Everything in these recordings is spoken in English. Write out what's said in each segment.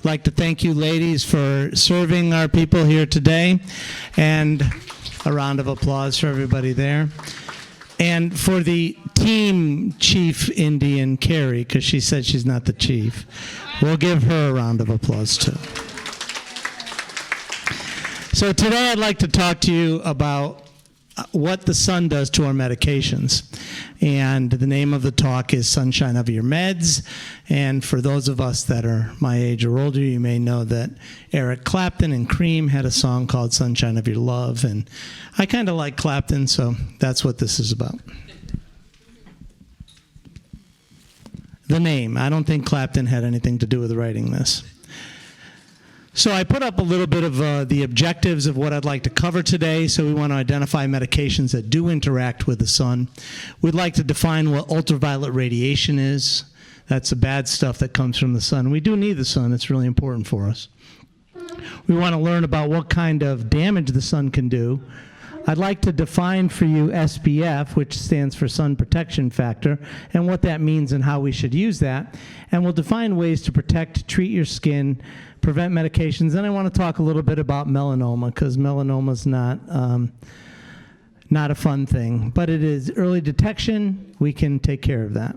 I'd like to thank you ladies for serving our people here today, and a round of applause for everybody there. And for the team chief Indian, Carrie, because she said she's not the chief, we'll give her a round of applause too. So today I'd like to talk to you about what the sun does to our medications. And the name of the talk is Sunshine of Your Meds. And for those of us that are my age or older, you may know that Eric Clapton and Cream had a song called Sunshine of Your Love. And I kind of like Clapton, so that's what this is about. The name. I don't think Clapton had anything to do with writing this. So I put up a little bit of the objectives of what I'd like to cover today. So we want to identify medications that do interact with the sun. We'd like to define what ultraviolet radiation is. That's the bad stuff that comes from the sun. We do need the sun. It's really important for us. We want to learn about what kind of damage the sun can do. I'd like to define for you SPF, which stands for sun protection factor, and what that means and how we should use that. And we'll define ways to protect, treat your skin, prevent medications. Then I want to talk a little bit about melanoma, because melanoma is not a fun thing, but it is early detection. We can take care of that.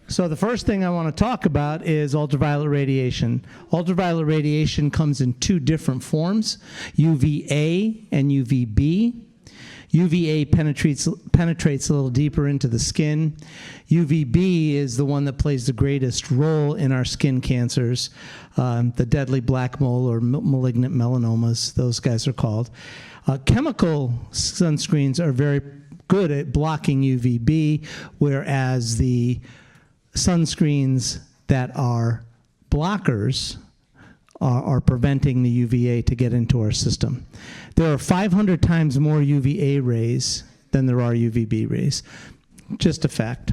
So the first thing I want to talk about is ultraviolet radiation. Ultraviolet radiation comes in two different forms, UVA and UVB. UVA penetrates a little deeper into the skin. UVB is the one that plays the greatest role in our skin cancers, the deadly black mole or malignant melanomas, those guys are called. Chemical sunscreens are very good at blocking UVB, whereas the sunscreens that are blockers are preventing the UVA to get into our system. There are 500 times more UVA rays than there are UVB rays. Just a fact.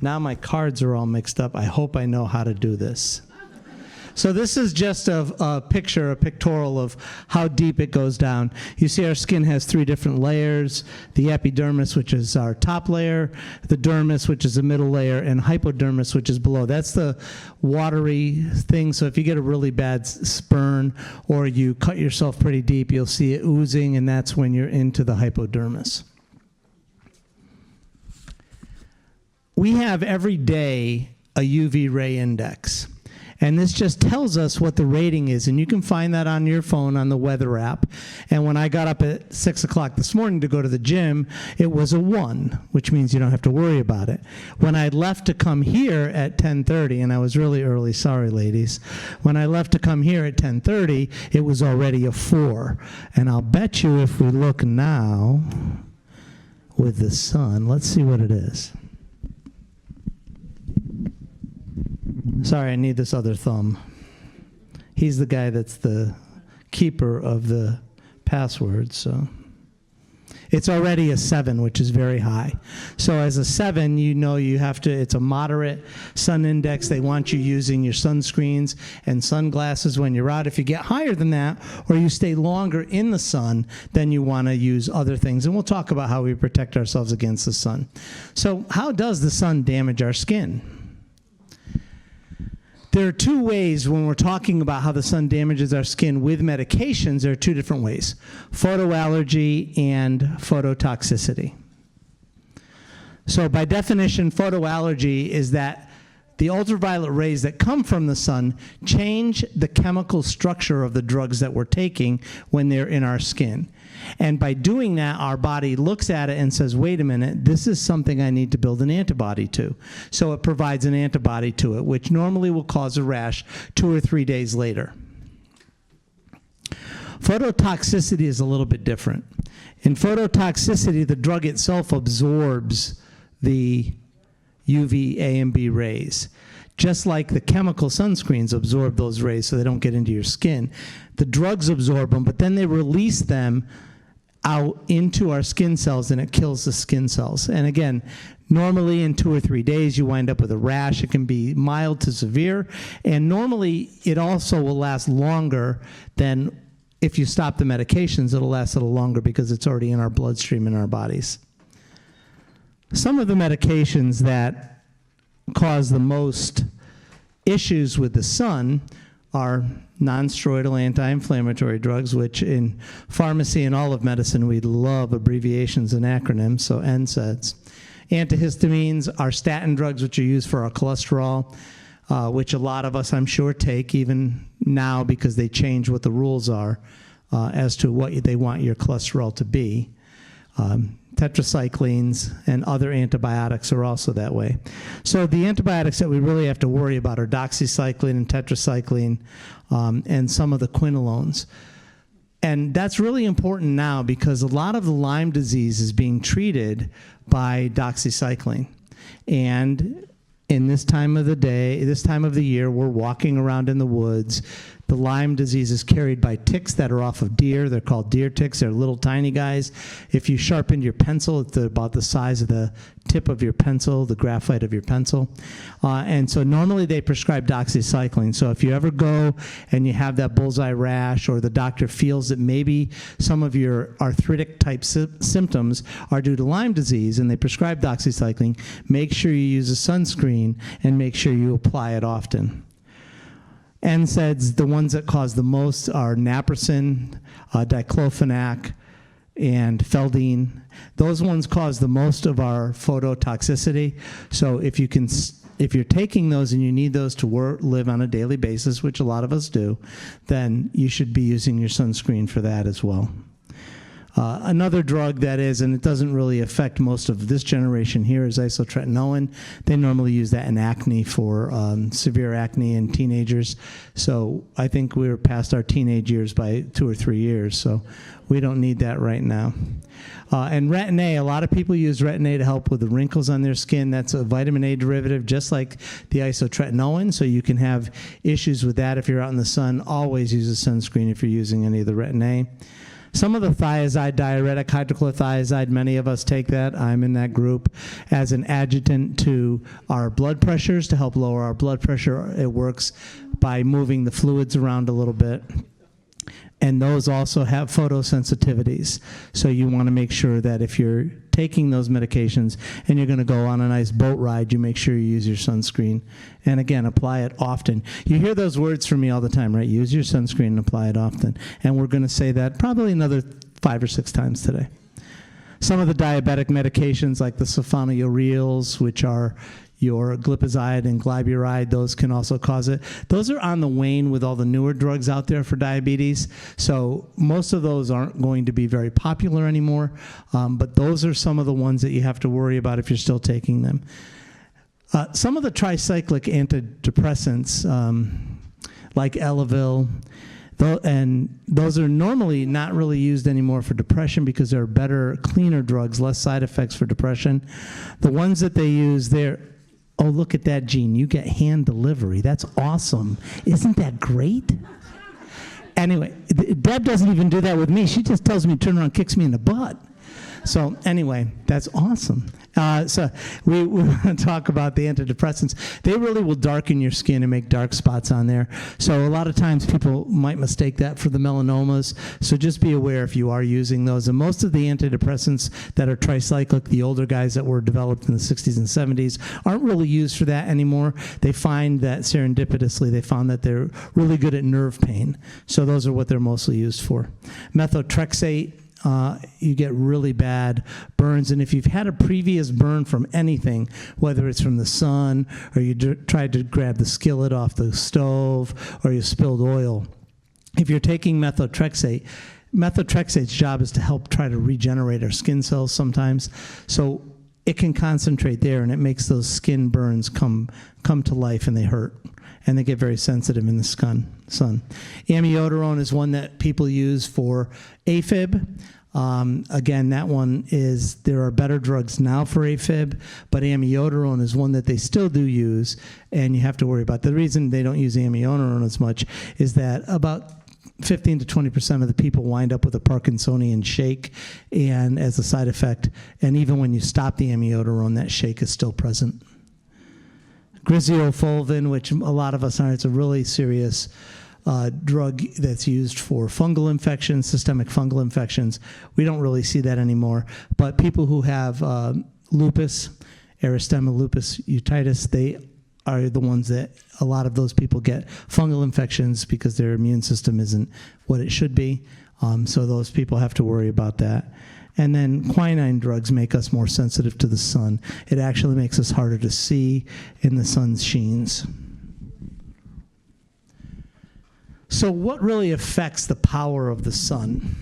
Now my cards are all mixed up. I hope I know how to do this. So this is just a picture, a pictorial of how deep it goes down. You see our skin has three different layers: the epidermis, which is our top layer, the dermis, which is the middle layer, and hypodermis, which is below. That's the watery thing. So if you get a really bad burn or you cut yourself pretty deep, you'll see it oozing, and that's when you're into the hypodermis. We have every day a UV ray index. And this just tells us what the rating is. And you can find that on your phone on the weather app. And when I got up at 6 o'clock this morning to go to the gym, it was a 1, which means you don't have to worry about it. When I left to come here at 10:30, and I was really early, sorry ladies. When I left to come here at 10:30, it was already a 4. And I'll bet you if we look now with the sun, let's see what it is. Sorry, I need this other thumb. He's the guy that's the keeper of the password, so. It's already a 7, which is very high. So as a 7, you know you have to, it's a moderate sun index. They want you using your sunscreens and sunglasses when you're out. If you get higher than that, or you stay longer in the sun, then you want to use other things. And we'll talk about how we protect ourselves against the sun. So how does the sun damage our skin? There are two ways when we're talking about how the sun damages our skin with medications. There are two different ways: photoallergy and phototoxicity. So by definition, photoallergy is that the ultraviolet rays that come from the sun change the chemical structure of the drugs that we're taking when they're in our skin. And by doing that, our body looks at it and says, wait a minute, this is something I need to build an antibody to. So it provides an antibody to it, which normally will cause a rash 2 or 3 days later. Phototoxicity is a little bit different. In phototoxicity, the drug itself absorbs the UV A and B rays. Just like the chemical sunscreens absorb those rays so they don't get into your skin. The drugs absorb them, but then they release them out into our skin cells, and it kills the skin cells. And again, normally in 2 or 3 days, you wind up with a rash. It can be mild to severe, and normally it also will last longer than if you stop the medications. It'll last a little longer because it's already in our bloodstream in our bodies. Some of the medications that cause the most issues with the sun are non-steroidal anti-inflammatory drugs, which in pharmacy and all of medicine, we love abbreviations and acronyms, so NSAIDs. Antihistamines are statin drugs, which are used for our cholesterol, which a lot of us, I'm sure, take even now because they change what the rules are as to what they want your cholesterol to be. Tetracyclines and other antibiotics are also that way. So the antibiotics that we really have to worry about are doxycycline and tetracycline and some of the quinolones. And that's really important now because a lot of the Lyme disease is being treated by doxycycline. And in this time of the day, this time of the year, we're walking around in the woods. The Lyme disease is carried by ticks that are off of deer. They're called deer ticks. They're little tiny guys. If you sharpened your pencil, it's about the size of the tip of your pencil, the graphite of your pencil. And so normally they prescribe doxycycline. So if you ever go and you have that bullseye rash or the doctor feels that maybe some of your arthritic type symptoms are due to Lyme disease and they prescribe doxycycline, make sure you use a sunscreen and make sure you apply it often. NSAIDs, the ones that cause the most are naproxen, diclofenac, and feldine. Those ones cause the most of our phototoxicity. So if you're taking those and you need those to live on a daily basis, which a lot of us do, then you should be using your sunscreen for that as well. Another drug that is, and it doesn't really affect most of this generation here, is isotretinoin. They normally use that in acne for severe acne in teenagers. So I think we're past our teenage years by 2 or 3 years, so we don't need that right now. And retin-A, a lot of people use retin-A to help with the wrinkles on their skin. That's a vitamin A derivative, just like the isotretinoin, so you can have issues with that if you're out in the sun. Always use a sunscreen if you're using any of the retin-A. Some of the thiazide diuretic, hydrochlorothiazide, many of us take that. I'm in that group as an adjutant to our blood pressures to help lower our blood pressure. It works by moving the fluids around a little bit. And those also have photosensitivities. So you want to make sure that if you're taking those medications and you're going to go on a nice boat ride, you make sure you use your sunscreen. And again, apply it often. You hear those words from me all the time, right? Use your sunscreen and apply it often. And we're going to say that probably another 5 or 6 times today. Some of the diabetic medications like the sulfonylureas, which are your glipizide and glyburide, those can also cause it. Those are on the wane with all the newer drugs out there for diabetes, so most of those aren't going to be very popular anymore, but those are some of the ones that you have to worry about if you're still taking them. Some of the tricyclic antidepressants, like Elavil, and those are normally not really used anymore for depression because they're better, cleaner drugs, less side effects for depression. The ones that they use, oh, look at that, Gene. You get hand delivery. That's awesome. Isn't that great? Anyway, Deb doesn't even do that with me. She just tells me to turn around and kicks me in the butt. So anyway, that's awesome. So we want to talk about the antidepressants. They really will darken your skin and make dark spots on there. So a lot of times people might mistake that for the melanomas. So just be aware if you are using those. And most of the antidepressants that are tricyclic, the older guys that were developed in the 60s and 70s, aren't really used for that anymore. They find that serendipitously, they found that they're really good at nerve pain. So those are what they're mostly used for. Methotrexate, you get really bad burns. And if you've had a previous burn from anything, whether it's from the sun or you tried to grab the skillet off the stove or you spilled oil, if you're taking methotrexate, methotrexate's job is to help try to regenerate our skin cells sometimes. So it can concentrate there and it makes those skin burns come to life and they hurt. And they get very sensitive in the sun. Amiodarone is one that people use for AFib. Again, that one is, there are better drugs now for AFib, but amiodarone is one that they still do use, and you have to worry about. The reason they don't use amiodarone as much is that about 15 to 20% of the people wind up with a Parkinsonian shake and as a side effect, and even when you stop the amiodarone, that shake is still present. Griseofulvin, which a lot of us aren't, it's a really serious drug that's used for fungal infections, systemic fungal infections. We don't really see that anymore. But people who have lupus erythema lupus otitis, they are the ones that a lot of those people get fungal infections because their immune system isn't what it should be. So those people have to worry about that. And then quinine drugs make us more sensitive to the sun. It actually makes us harder to see in the sun's sheens. So what really affects the power of the sun?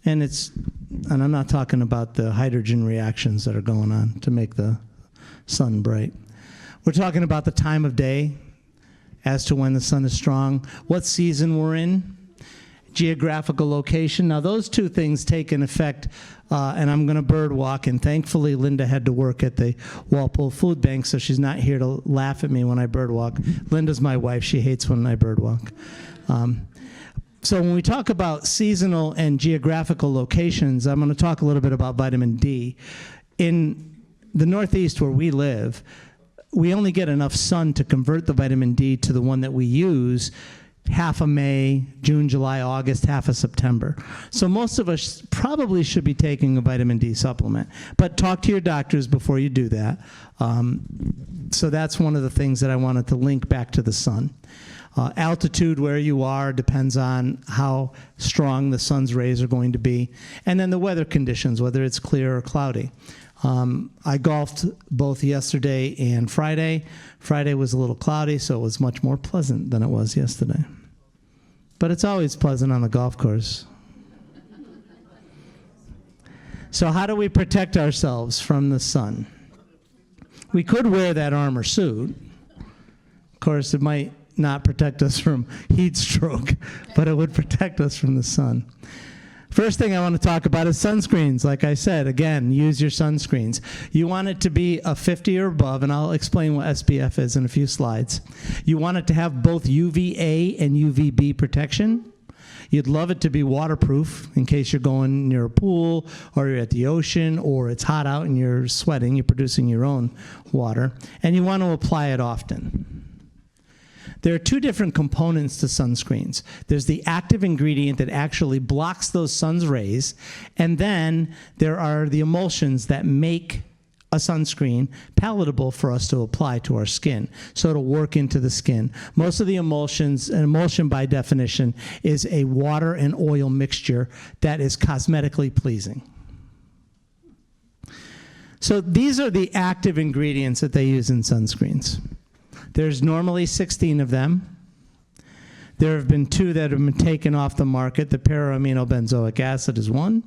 And I'm not talking about the hydrogen reactions that are going on to make the sun bright. We're talking about the time of day as to when the sun is strong, what season we're in, geographical location. Now, those two things take an effect, and I'm going to bird walk, and thankfully Linda had to work at the Walpole Food Bank, so she's not here to laugh at me when I bird walk. Linda's my wife. She hates when I bird walk. So when we talk about seasonal and geographical locations, I'm going to talk a little bit about vitamin D. In the Northeast where we live, we only get enough sun to convert the vitamin D to the one that we use half of May, June, July, August, half of September. So most of us probably should be taking a vitamin D supplement. But talk to your doctors before you do that. So that's one of the things that I wanted to link back to the sun. Altitude where you are depends on how strong the sun's rays are going to be. And then the weather conditions, whether it's clear or cloudy. I golfed both yesterday and Friday. Friday was a little cloudy, so it was much more pleasant than it was yesterday. But it's always pleasant on the golf course. So how do we protect ourselves from the sun? We could wear that armor suit. Of course, it might not protect us from heat stroke, but it would protect us from the sun. First thing I want to talk about is sunscreens. Like I said, again, use your sunscreens. You want it to be a 50 or above, and I'll explain what SPF is in a few slides. You want it to have both UVA and UVB protection. You'd love it to be waterproof in case you're going near a pool or you're at the ocean or it's hot out and you're sweating, you're producing your own water. And you want to apply it often. There are two different components to sunscreens. There's the active ingredient that actually blocks those sun's rays, and then there are the emulsions that make a sunscreen palatable for us to apply to our skin, so it'll work into the skin. Most of the emulsions, an emulsion by definition, is a water and oil mixture that is cosmetically pleasing. So these are the active ingredients that they use in sunscreens. There's normally 16 of them. There have been 2 that have been taken off the market. The para-aminobenzoic acid is one,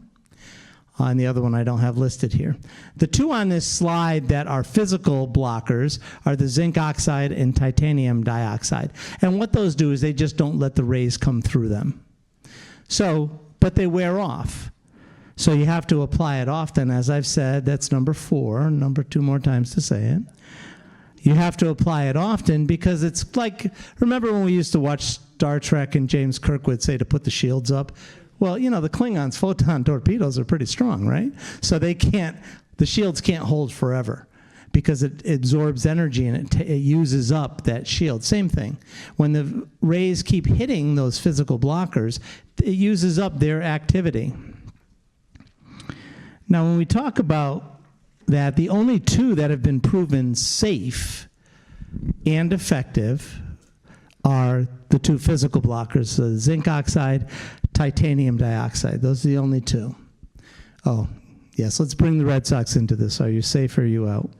and the other one I don't have listed here. The 2 on this slide that are physical blockers are the zinc oxide and titanium dioxide. And what those do is they just don't let the rays come through them. So, but they wear off. So you have to apply it often. As I've said, that's number 4, number 2 more times to say it. You have to apply it often because it's like, remember when we used to watch Star Trek and James Kirk would say to put the shields up? Well, you know, the Klingons' photon torpedoes are pretty strong, right? So they can't, the shields can't hold forever because it absorbs energy and it uses up that shield. Same thing. When the rays keep hitting those physical blockers, it uses up their activity. Now, when we talk about that, the only 2 that have been proven safe and effective are the 2 physical blockers, the zinc oxide, titanium dioxide. Those are the only 2. Oh, yes, let's bring the Red Sox into this. Are you safe or are you out?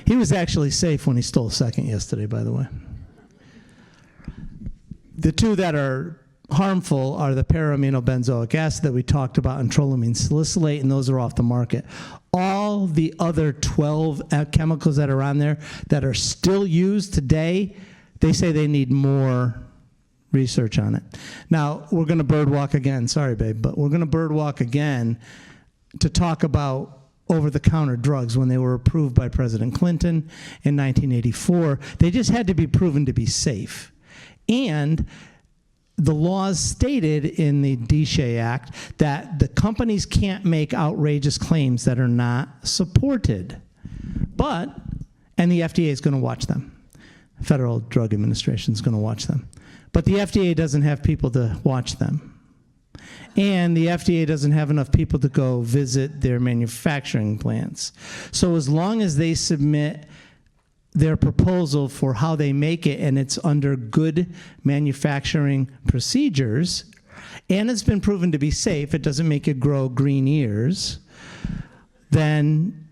He was actually safe when he stole second yesterday, by the way. The 2 that are harmful are the para-aminobenzoic acid that we talked about and trolamine salicylate, and those are off the market. All the other 12 chemicals that are on there that are still used today, they say they need more research on it. Now, we're going to birdwalk again. Sorry, babe, but we're going to birdwalk again to talk about over-the-counter drugs when they were approved by President Clinton in 1984. They just had to be proven to be safe. And the laws stated in the DSHEA Act that the companies can't make outrageous claims that are not supported. And the FDA is going to watch them. Federal Drug Administration is going to watch them. But the FDA doesn't have people to watch them. And the FDA doesn't have enough people to go visit their manufacturing plants. So as long as they submit their proposal for how they make it and it's under good manufacturing procedures, and it's been proven to be safe, it doesn't make it grow green ears, then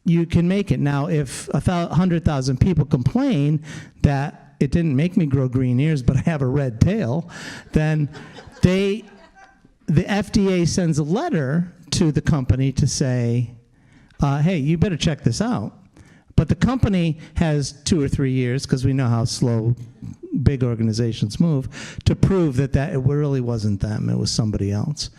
you can make it. Now, if 100,000 people complain that it didn't make me grow green ears, but I have a red tail, then the FDA sends a letter to the company to say, hey, you better check this out. But the company has 2 or 3 years, because we know how slow big organizations move, to prove that it really wasn't them, it was somebody else.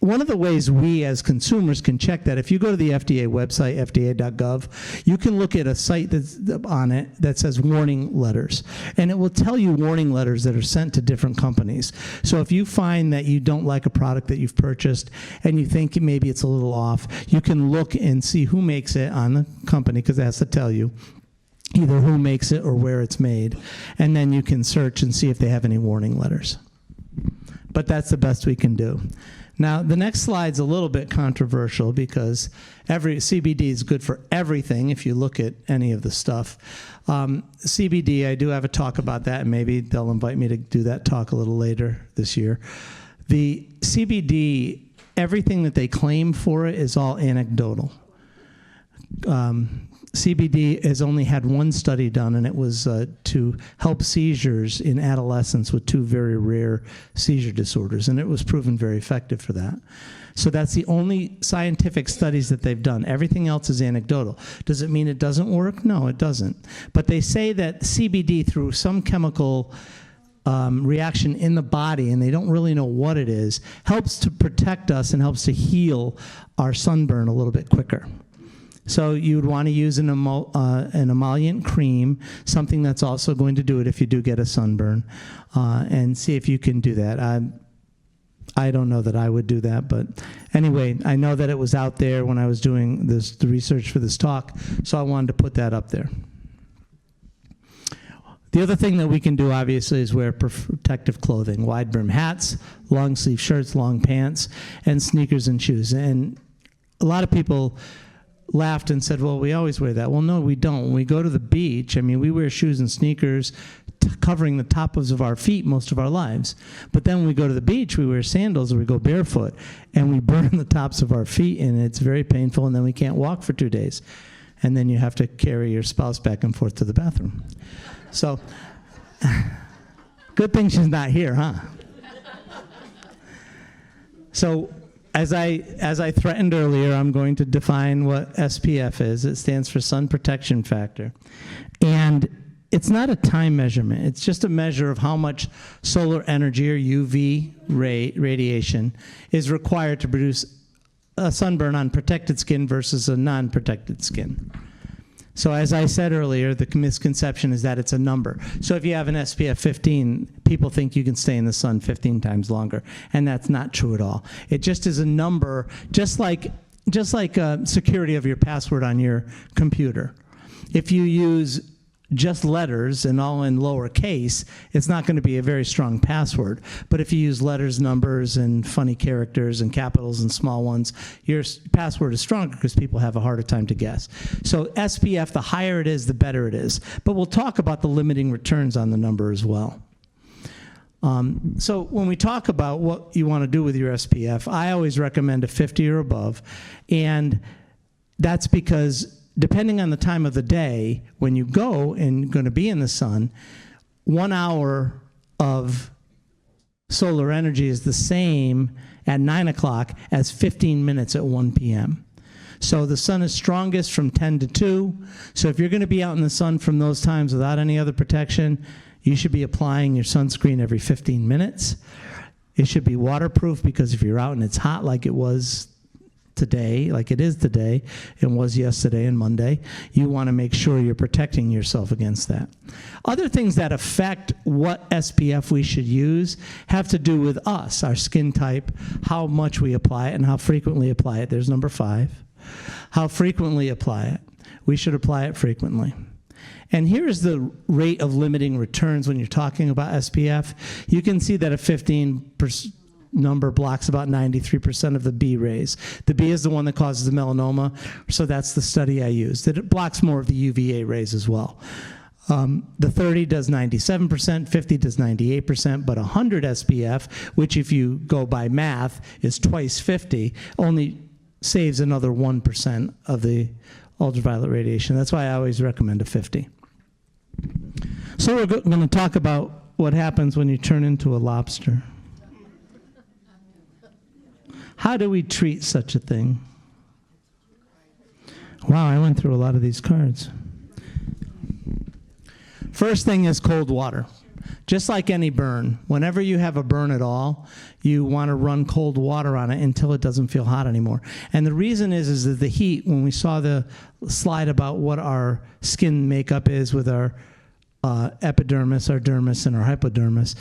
One of the ways we as consumers can check that, if you go to the FDA website, fda.gov, you can look at a site that's on it that says warning letters. And it will tell you warning letters that are sent to different companies. So if you find that you don't like a product that you've purchased and you think maybe it's a little off, you can look and see who makes it on the company, because it has to tell you either who makes it or where it's made. And then you can search and see if they have any warning letters. But that's the best we can do. Now, the next slide's a little bit controversial because CBD is good for everything if you look at any of the stuff. CBD, I do have a talk about that, and maybe they'll invite me to do that talk a little later this year. The CBD, everything that they claim for it is all anecdotal. CBD has only had one study done, and it was to help seizures in adolescents with 2 very rare seizure disorders, and it was proven very effective for that. So that's the only scientific studies that they've done. Everything else is anecdotal. Does it mean it doesn't work? No, it doesn't. But they say that CBD, through some chemical reaction in the body, and they don't really know what it is, helps to protect us and helps to heal our sunburn a little bit quicker. So you'd want to use an emollient cream, something that's also going to do it if you do get a sunburn, and see if you can do that. I don't know that I would do that, but anyway, I know that it was out there when I was doing the research for this talk, so I wanted to put that up there. The other thing that we can do, obviously, is wear protective clothing, wide brim hats, long sleeve shirts, long pants, and sneakers and shoes. And a lot of people laughed and said, well, we always wear that. Well, no, we don't. When we go to the beach, I mean, we wear shoes and sneakers covering the tops of our feet most of our lives. But then when we go to the beach, we wear sandals or we go barefoot, and we burn the tops of our feet, and it's very painful, and then we can't walk for 2 days. And then you have to carry your spouse back and forth to the bathroom. So, good thing she's not here, huh? So, as I threatened earlier, I'm going to define what SPF is. It stands for Sun Protection Factor. And it's not a time measurement. It's just a measure of how much solar energy or UV radiation is required to produce a sunburn on protected skin versus a non-protected skin. So as I said earlier, the misconception is that it's a number. So if you have an SPF 15, people think you can stay in the sun 15 times longer, and that's not true at all. It just is a number, just like security of your password on your computer. If you use just letters and all in lowercase, it's not going to be a very strong password. But if you use letters, numbers, and funny characters and capitals and small ones, your password is stronger because people have a harder time to guess. So SPF, the higher it is, the better it is. But we'll talk about the limiting returns on the number as well. So when we talk about what you want to do with your SPF, I always recommend a 50 or above. And that's because depending on the time of the day, when you go and going to be in the sun, 1 hour of solar energy is the same at 9 o'clock as 15 minutes at 1 p.m. So the sun is strongest from 10 to 2. So if you're going to be out in the sun from those times without any other protection, you should be applying your sunscreen every 15 minutes. It should be waterproof, because if you're out and it's hot like it was today, like it is today and was yesterday and Monday, you want to make sure you're protecting yourself against that. Other things that affect what SPF we should use have to do with us, our skin type, how much we apply it, and how frequently apply it. There's number 5. How frequently apply it. We should apply it frequently. And here's the rate of limiting returns when you're talking about SPF. You can see that a 15 number blocks about 93% of the B rays. The B is the one that causes the melanoma, so that's the study I used. It blocks more of the UVA rays as well. The 30 does 97%, 50 does 98%, but 100 SPF, which if you go by math is twice 50, only saves another 1% of the ultraviolet radiation. That's why I always recommend a 50. So we're going to talk about what happens when you turn into a lobster. How do we treat such a thing? Wow, I went through a lot of these cards. First thing is cold water. Just like any burn, whenever you have a burn at all, you want to run cold water on it until it doesn't feel hot anymore. And the reason is that the heat, when we saw the slide about what our skin makeup is with our epidermis, our dermis, and our hypodermis,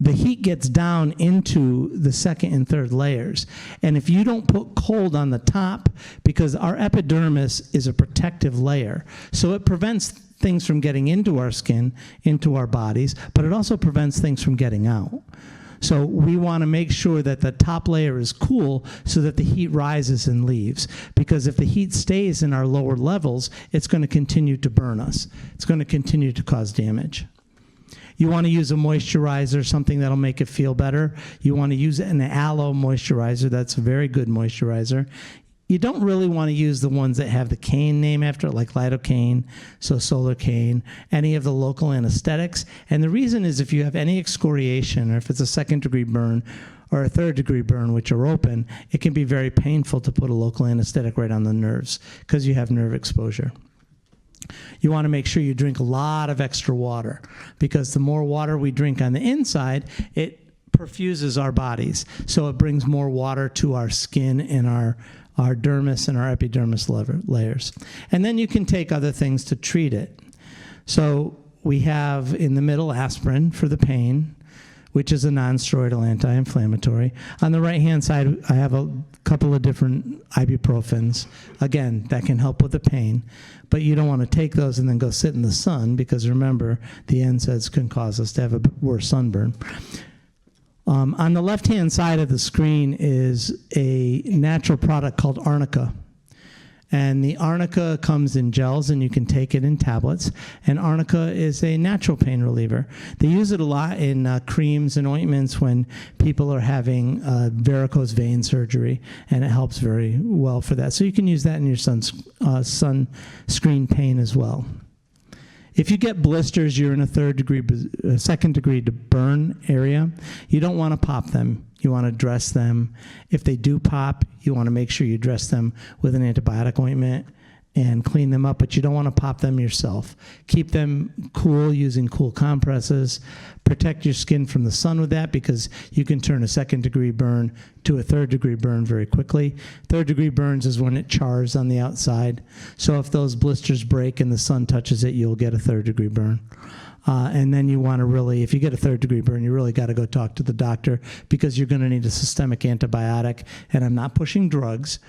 the heat gets down into the second and third layers. And if you don't put cold on the top, because our epidermis is a protective layer, so it prevents things from getting into our skin, into our bodies, but it also prevents things from getting out. So we want to make sure that the top layer is cool so that the heat rises and leaves. Because if the heat stays in our lower levels, it's going to continue to burn us. It's going to continue to cause damage. You want to use a moisturizer, something that'll make it feel better. You want to use an aloe moisturizer. That's a very good moisturizer. You don't really want to use the ones that have the cane name after it, like lidocaine, so Solarcaine, any of the local anesthetics. And the reason is if you have any excoriation, or if it's a second-degree burn or a third-degree burn, which are open, it can be very painful to put a local anesthetic right on the nerves because you have nerve exposure. You want to make sure you drink a lot of extra water, because the more water we drink on the inside, it perfuses our bodies. So it brings more water to our skin and our dermis and our epidermis layers. And then you can take other things to treat it. So we have in the middle aspirin for the pain, which is a non-steroidal anti-inflammatory. On the right-hand side, I have a couple of different ibuprofens. Again, that can help with the pain, but you don't want to take those and then go sit in the sun, because remember, the NSAIDs can cause us to have a worse sunburn. On the left-hand side of the screen is a natural product called arnica. And the arnica comes in gels, and you can take it in tablets. And arnica is a natural pain reliever. They use it a lot in creams and ointments when people are having varicose vein surgery, and it helps very well for that. So you can use that in your sunscreen pain as well. If you get blisters, you're in a second-degree burn area, you don't want to pop them. You want to dress them. If they do pop, you want to make sure you dress them with an antibiotic ointment and clean them up, but you don't want to pop them yourself. Keep them cool using cool compresses. Protect your skin from the sun with that, because you can turn a second-degree burn to a third-degree burn very quickly. Third-degree burns is when it chars on the outside. So if those blisters break and the sun touches it, you'll get a third-degree burn. And then you want to really, if you get a third-degree burn, you really got to go talk to the doctor, because you're going to need a systemic antibiotic. And I'm not pushing drugs,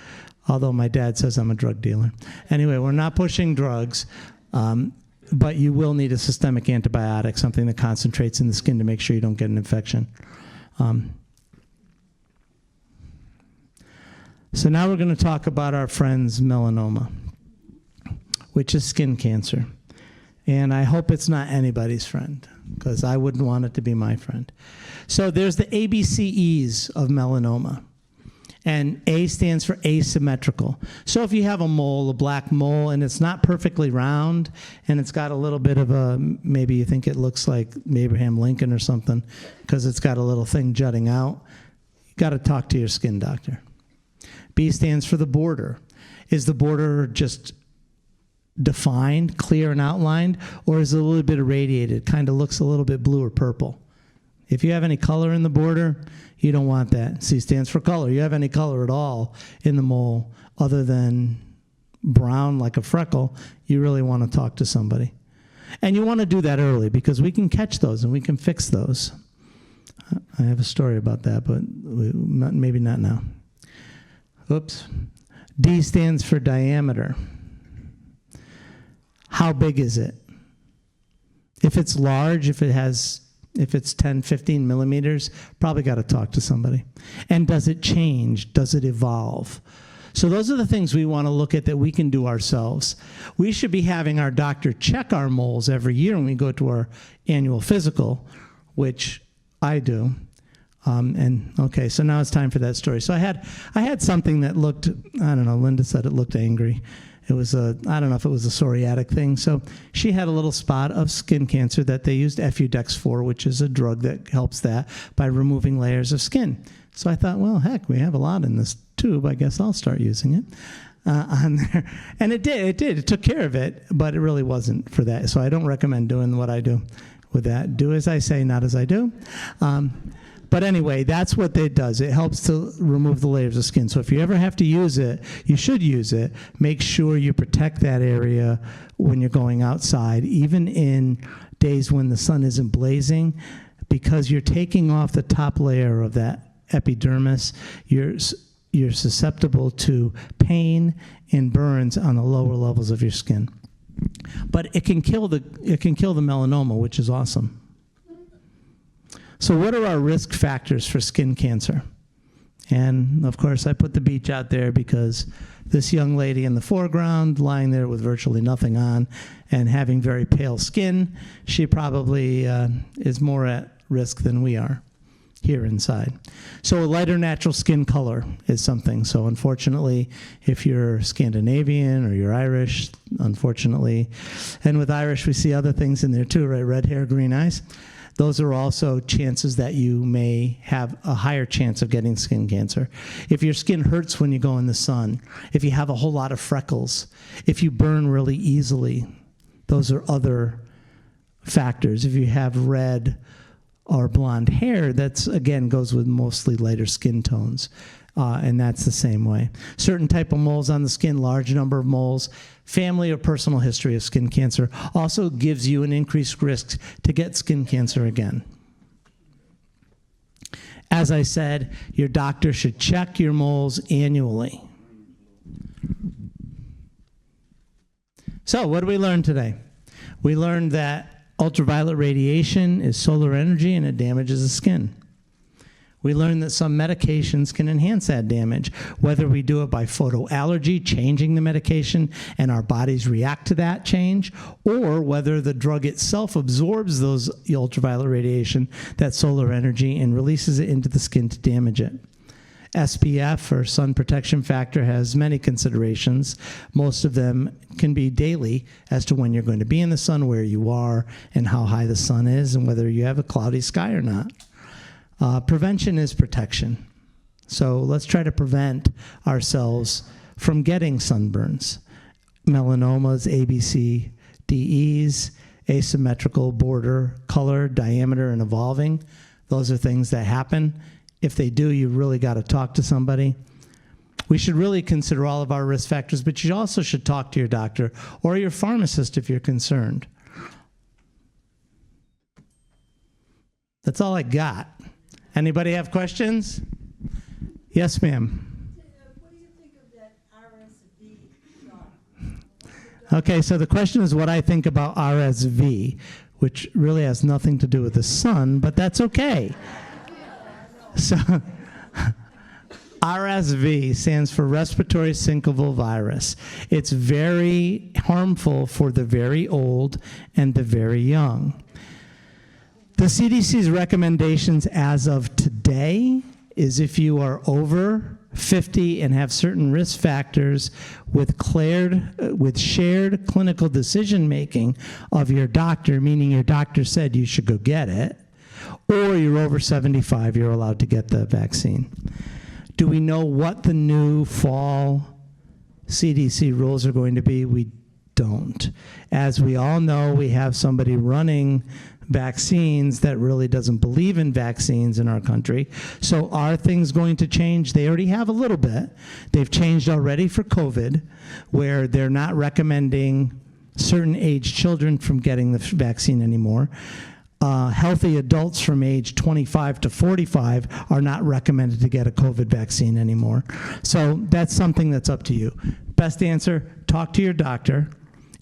although my dad says I'm a drug dealer. Anyway, we're not pushing drugs, but you will need a systemic antibiotic, something that concentrates in the skin to make sure you don't get an infection. So now we're going to talk about our friend's melanoma, which is skin cancer. And I hope it's not anybody's friend, because I wouldn't want it to be my friend. So there's the ABCs of melanoma. And A stands for asymmetrical. So if you have a mole, a black mole, and it's not perfectly round, and it's got a little bit of a, maybe you think it looks like Abraham Lincoln or something, because it's got a little thing jutting out, you got to talk to your skin doctor. B stands for the border. Is the border just defined, clear and outlined, or is it a little bit irradiated, kind of looks a little bit blue or purple? If you have any color in the border, you don't want that. C stands for color. You have any color at all in the mole other than brown like a freckle, you really want to talk to somebody. And you want to do that early, because we can catch those and we can fix those. I have a story about that, but maybe not now. Oops. D stands for diameter. How big is it? If it's large, if it has If it's 10, 15 millimeters, probably got to talk to somebody. And does it change? Does it evolve? So those are the things we want to look at that we can do ourselves. We should be having our doctor check our moles every year when we go to our annual physical, which I do. Okay, so now it's time for that story. So I had something that looked, I don't know, Linda said it looked angry. It was I don't know if it was a psoriatic thing. So she had a little spot of skin cancer that they used Effudex for, which is a drug that helps that by removing layers of skin. So I thought, well, heck, we have a lot in this tube. I guess I'll start using it on there. And it did. It took care of it, but it really wasn't for that. So I don't recommend doing what I do with that. Do as I say, not as I do. But anyway, that's what it does. It helps to remove the layers of skin. So if you ever have to use it, you should use it. Make sure you protect that area when you're going outside, even in days when the sun isn't blazing, because you're taking off the top layer of that epidermis. You're susceptible to pain and burns on the lower levels of your skin. But it can kill the melanoma, which is awesome. So what are our risk factors for skin cancer? And of course, I put the beach out there because this young lady in the foreground, lying there with virtually nothing on and having very pale skin, she probably is more at risk than we are here inside. So a lighter natural skin color is something. So unfortunately, if you're Scandinavian or you're Irish, unfortunately, and with Irish, we see other things in there too, right? Red hair, green eyes. Those are also chances that you may have a higher chance of getting skin cancer. If your skin hurts when you go in the sun, if you have a whole lot of freckles, if you burn really easily, those are other factors. If you have red or blonde hair, that's, again, goes with mostly lighter skin tones. And that's the same way. Certain type of moles on the skin, large number of moles, family or personal history of skin cancer also gives you an increased risk to get skin cancer again. As I said, your doctor should check your moles annually. So what did we learn today? We learned that ultraviolet radiation is solar energy and it damages the skin. We learned that some medications can enhance that damage, whether we do it by photoallergy, changing the medication, and our bodies react to that change, or whether the drug itself absorbs those ultraviolet radiation, that solar energy, and releases it into the skin to damage it. SPF, or sun protection factor, has many considerations. Most of them can be daily as to when you're going to be in the sun, where you are, and how high the sun is, and whether you have a cloudy sky or not. Prevention is protection. So let's try to prevent ourselves from getting sunburns, melanomas, ABCDEs, asymmetrical border, color, diameter, and evolving. Those are things that happen. If they do, you really got to talk to somebody. We should really consider all of our risk factors, but you also should talk to your doctor or your pharmacist if you're concerned. That's all I got. Anybody have questions? Yes, ma'am. What do you think of that RSV shot? Okay, so the question is what I think about RSV, which really has nothing to do with the sun, but that's okay. So RSV stands for respiratory syncytial virus. It's very harmful for the very old and the very young. The CDC's recommendations as of today is if you are over 50 and have certain risk factors with shared clinical decision-making of your doctor, meaning your doctor said you should go get it, or you're over 75, you're allowed to get the vaccine. Do we know what the new fall CDC rules are going to be? We don't. As we all know, we have somebody running vaccines that really doesn't believe in vaccines in our country. So are things going to change? They already have a little bit. They've changed already for COVID, where they're not recommending certain age children from getting the vaccine anymore. Healthy adults from age 25 to 45 are not recommended to get a COVID vaccine anymore. So that's something that's up to you. Best answer, talk to your doctor.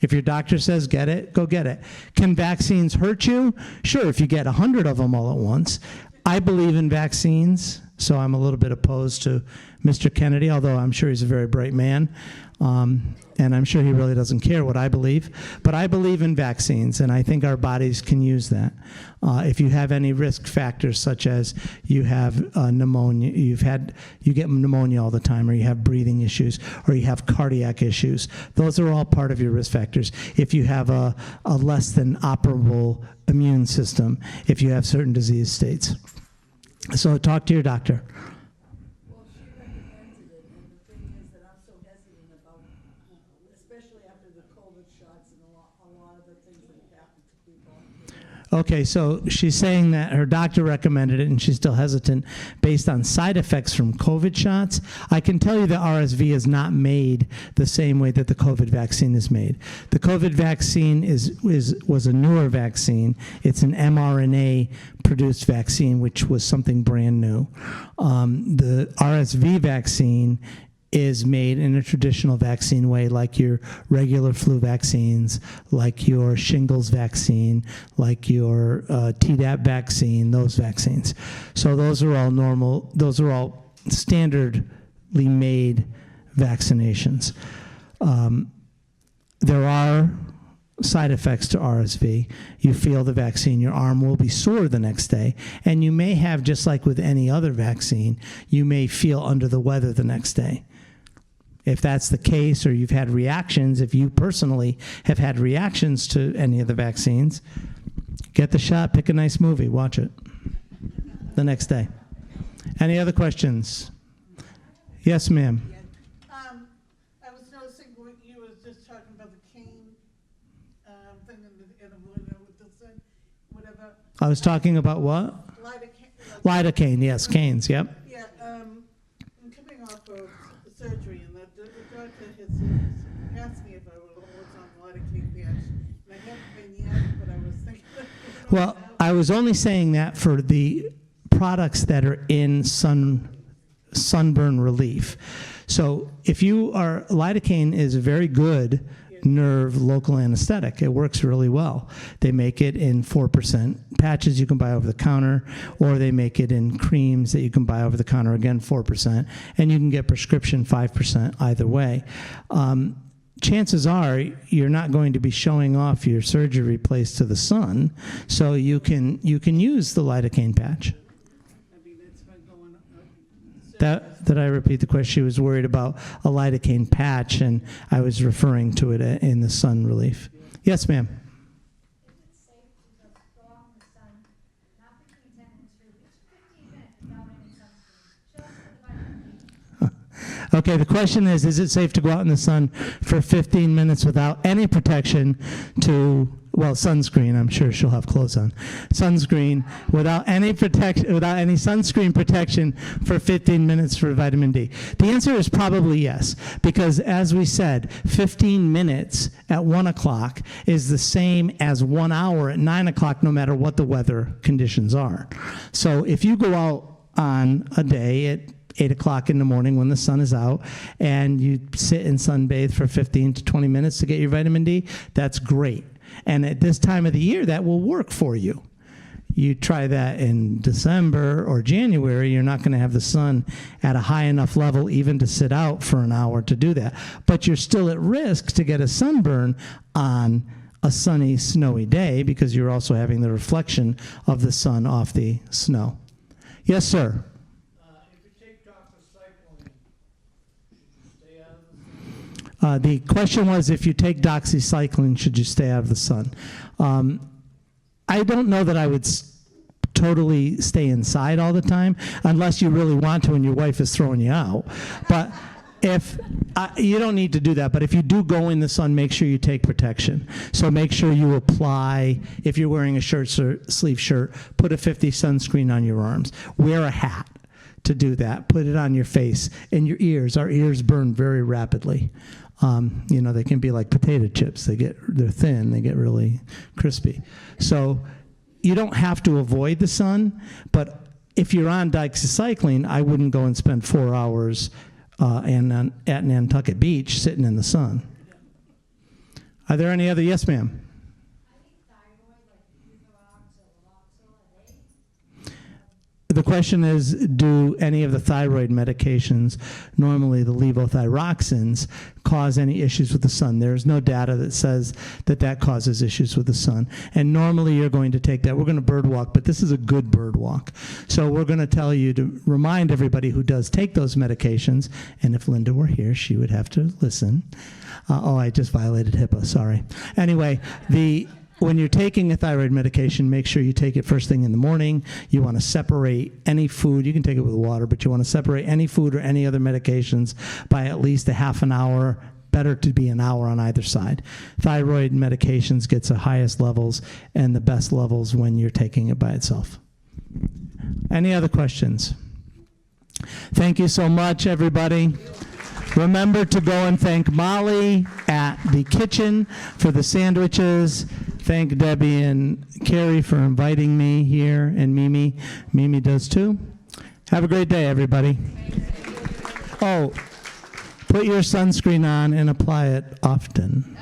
If your doctor says get it, go get it. Can vaccines hurt you? Sure, if you get 100 of them all at once. I believe in vaccines, so I'm a little bit opposed to Mr. Kennedy, although I'm sure he's a very bright man, and I'm sure he really doesn't care what I believe. But I believe in vaccines, and I think our bodies can use that. If you have any risk factors, such as you have pneumonia, you get pneumonia all the time, or you have breathing issues, or you have cardiac issues, those are all part of your risk factors. If you have a less than operable immune system, if you have certain disease states. So talk to your doctor. Well, she recommended it, and the thing is that I'm so hesitant about, especially after the COVID shots and a lot of the things that have happened to people. Okay, so she's saying that her doctor recommended it and she's still hesitant based on side effects from COVID shots. I can tell you that RSV is not made the same way that the COVID vaccine is made. The COVID vaccine was a newer vaccine. It's an mRNA-produced vaccine, which was something brand new. The RSV vaccine is made in a traditional vaccine way, like your regular flu vaccines, like your shingles vaccine, like your Tdap vaccine, those vaccines. So those are all normal, those are all standardly made vaccinations. There are side effects to RSV. You feel the vaccine, your arm will be sore the next day, and you may have, just like with any other vaccine, you may feel under the weather the next day. If that's the case, or you've had reactions, if you personally have had reactions to any of the vaccines, get the shot, pick a nice movie, watch it the next day. Any other questions? Yes, ma'am. I was noticing what you was just talking about the cane thing in the with the sun, whatever. I was talking about what? Lidocaine, yes, canes, yep. Yeah, I'm coming off of surgery, and the doctor has asked me if I was on lidocaine patch, and I haven't been yet, but I was thinking. Well, I was only saying that for the products that are in sunburn relief. So if you are, lidocaine is a very good nerve local anesthetic. It works really well. They make it in 4% patches you can buy over the counter, or they make it in creams that you can buy over the counter, again 4%, and you can get prescription 5% either way. Chances are you're not going to be showing off your surgery place to the sun, so you can use the lidocaine patch. I mean, it's been going Did I repeat the question? She was worried about a lidocaine patch, and I was referring to it in the sun relief. Yes, ma'am. Is it safe to just go out in the sun, not between 10 and 2, just 15 minutes without any sunscreen, just for the vitamin D? Okay, the question is it safe to go out in the sun for 15 minutes without any protection well, sunscreen, I'm sure she'll have clothes on. Sunscreen, without any sunscreen protection for 15 minutes for vitamin D? The answer is probably yes, because as we said, 15 minutes at 1 o'clock is the same as 1 hour at 9 o'clock, no matter what the weather conditions are. So if you go out on a day at 8 o'clock in the morning when the sun is out, and you sit and sunbathe for 15 to 20 minutes to get your vitamin D, that's great. And at this time of the year, that will work for you. You try that in December or January, you're not going to have the sun at a high enough level even to sit out for an hour to do that. But you're still at risk to get a sunburn on a sunny, snowy day, because you're also having the reflection of the sun off the snow. Yes, sir. The question was, if you take doxycycline, should you stay out of the sun? I don't know that I would totally stay inside all the time, unless you really want to and your wife is throwing you out. But if you don't need to do that, but if you do go in the sun, make sure you take protection. So make sure you apply, if you're wearing a sleeve shirt, put a 50 sunscreen on your arms. Wear a hat to do that. Put it on your face and your ears. Our ears burn very rapidly. They can be like potato chips. They're thin, they get really crispy. So you don't have to avoid the sun, but if you're on doxycycline, I wouldn't go and spend 4 hours at Nantucket Beach sitting in the sun. Are there any other? Yes, ma'am. The question is, do any of the thyroid medications, normally the levothyroxines, cause any issues with the sun? There is no data that says that that causes issues with the sun. And normally you're going to take that. We're going to bird walk, but this is a good bird walk. So we're going to tell you to remind everybody who does take those medications, and if Linda were here, she would have to listen. I just violated HIPAA, sorry. Anyway, when you're taking a thyroid medication, make sure you take it first thing in the morning. You want to separate any food. You can take it with water, but you want to separate any food or any other medications by at least a half an hour. Better to be an hour on either side. Thyroid medications gets the highest levels and the best levels when you're taking it by itself. Any other questions? Thank you so much, everybody. Remember to go and thank Molly at the kitchen for the sandwiches. Thank Debbie and Carrie for inviting me here, and Mimi. Mimi does too. Have a great day, everybody. Oh, put your sunscreen on and apply it often.